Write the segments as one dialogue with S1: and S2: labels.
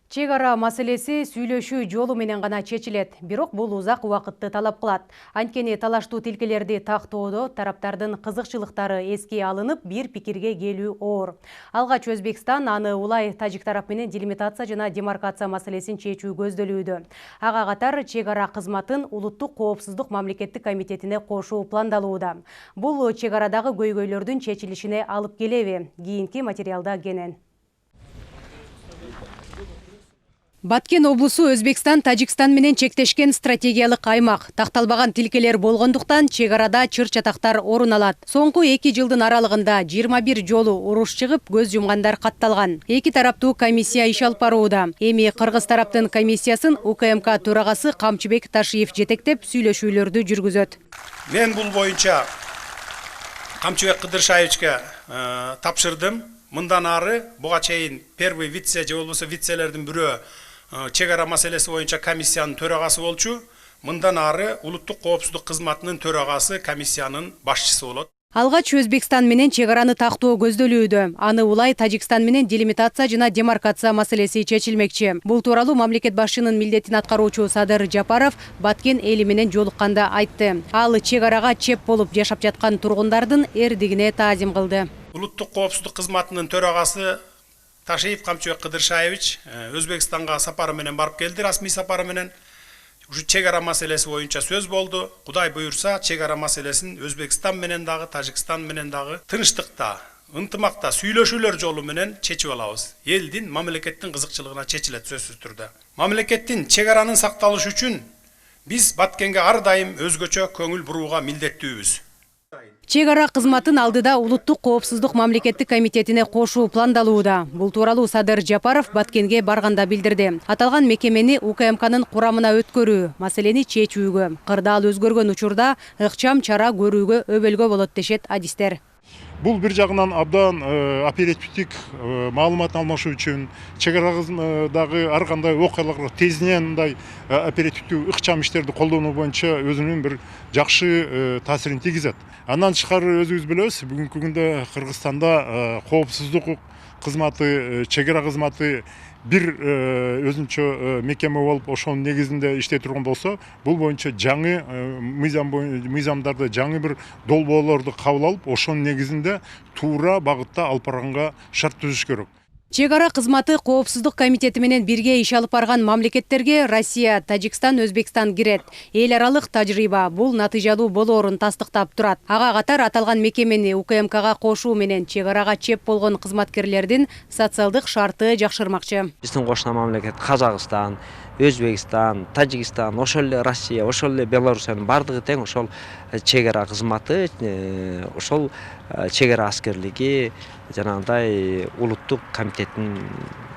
S1: Чек ара маселеси сүйлөшүү жолу менен гана чечилет. Бирок бул узак убакытты талап кылат. Анткени талаштуу тилкелерди тактоодо тараптардын кызыкчылыктары эске алынып, бир пикирге келүү оор. Алгач Өзбекстан аны улай тажик тарап менен делимитация жана демаркация маселесин чечүү көздөлүүдө. Ага катар чек ара кызматын улуттук коопсуздук мамлекеттик комитетине кошуу пландалууда. Бул чек арадагы көйгөйлөрдүн чечилишине алып келеби? Кийинки материалда кенен. Баткен облусу Өзбекстан, Тажикстан менен чектешкен стратегиялык аймак. Такталбаган тилкелер болгондуктан чек арада чыр-чатактар орун алат. Соңку 2 жылдын аралыгында 21 жолу уруш чыгып, көз жумгандар катталган. Эки тараптуу комиссия иш алып барууда. Эми кыргыз тараптын комиссиясын УКМК төрагасы Камчыбек Ташиев жетектеп сүйлөшүүлөрдү жүргүзөт.
S2: Мен бул боюнча Камчыбек Кыдыршаевичке тапшырдым. Мындан ары буга чейин первый вице же болбосо вицелердин бирөө чек ара маселеси боюнча комиссиянын төрагасы болчу. Мындан ары улуттук коопсуздук кызматынын төрагасы комиссиянын башчысы болот.
S1: Алгач Өзбекстан менен чек араны тактоо көздөлүүдө. Аны улай Тажикстан менен делимитация жана демаркация маселеси чечилмекчи. Бул тууралуу мамлекет башчынын милдетин аткаруучу Садыр Жапаров Баткен эли менен жолукканда айтты. Ал чек арага чеп болуп жашап жаткан тургундардын эрдигине таазим кылды.
S2: Улуттук коопсуздук кызматынын төрагасы Ташиев Камчыбек Кыдыршаевич Өзбекстанга сапары менен барып келди, расмий сапары менен. Ушу чек ара маселеси боюнча сөз болду. Кудай буюрса, чек ара маселесин Өзбекстан менен дагы, Тажикстан менен дагы тынчтыкта, ынтымакта сүйлөшүүлөр жолу менен чечип алабыз. Элдин, мамлекеттин кызыкчылыгына чечилет сөзсүз түрдө. Мамлекеттин чек аранын сакталышы үчүн биз Баткенге ар дайым өзгөчө көңүл бурууга милдеттүүбүз.
S1: Чек ара кызматын алдыда улуттук коопсуздук мамлекеттик комитетине кошуу пландалууда. Бул тууралуу Садыр Жапаров Баткенге барганда билдирди. Аталган мекемени УКМКнын курамына өткөрүү, маселени чечүүгө, кырдаал өзгөргөн учурда ыкчам чара көрүүгө өбөлгө болот дешет адистер.
S3: Бул бир жагынан абдан оперативдик маалымат алмашуу үчүн, чек арадагы ар кандай окуяларга тезинен мындай оперативдүү ыкчам иштерди колдонуу боюнча өзүнүн бир жакшы таасирин тийгизет. Андан тышкары өзүбүз билебиз, бүгүнкү күндө Кыргызстанда коопсуздук кызматы, чек ара кызматы бир өзүнчө мекеме болуп, ошонун негизинде иштей турган болсо, бул боюнча жаңы мыйзамдарды, жаңы бир долбоорлорду кабыл алып, ошонун негизинде туура багытта алып барганга шарт түзүш керек.
S1: Чек ара кызматы коопсуздук комитети менен бирге иш алып барган мамлекеттерге Россия, Тажикстан, Өзбекстан кирет. Эл аралык тажрыйба бул натыйжалуу болоорун тастыктап турат. Ага катар аталган мекемени УКМКга кошуу менен чек арага чеп болгон кызматкерлердин социалдык шарты жакшырмакчы.
S4: Биздин кошуна мамлекет Казакстан, Өзбекстан, Тажикстан, ошол эле Россия, ошол эле Белоруссиянын бардыгы тең ошол чек ара кызматы, ошол чек ара аскерлиги жанагындай улуттук комитеттин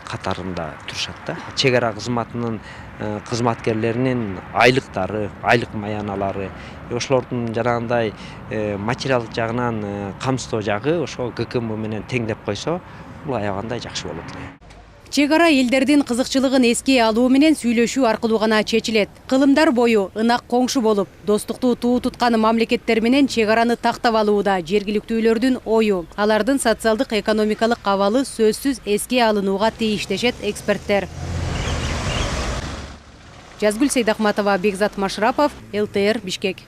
S4: катарында турушат да. Чек ара кызматынын кызматкерлеринин айлыктары, айлык маяналары, ошолордун жанагындай материалдык жагынан камсыздоо жагы ошол ГКМ менен теңдеп койсо, бул аябагандай жакшы болот.
S1: Чек ара элдердин кызыкчылыгын эске алуу менен сүйлөшүү аркылуу гана чечилет. Кылымдар бою ынак коңшу болуп, достукту туу туткан мамлекеттер менен чек араны тактап алууда жергиликтүүлөрдүн ою, алардын социалдык экономикалык абалы сөзсүз эске алынууга тийиш дешет эксперттер. Жазгүл Сейдахматова, Бекзат Машрапов, ЛТР, Бишкек.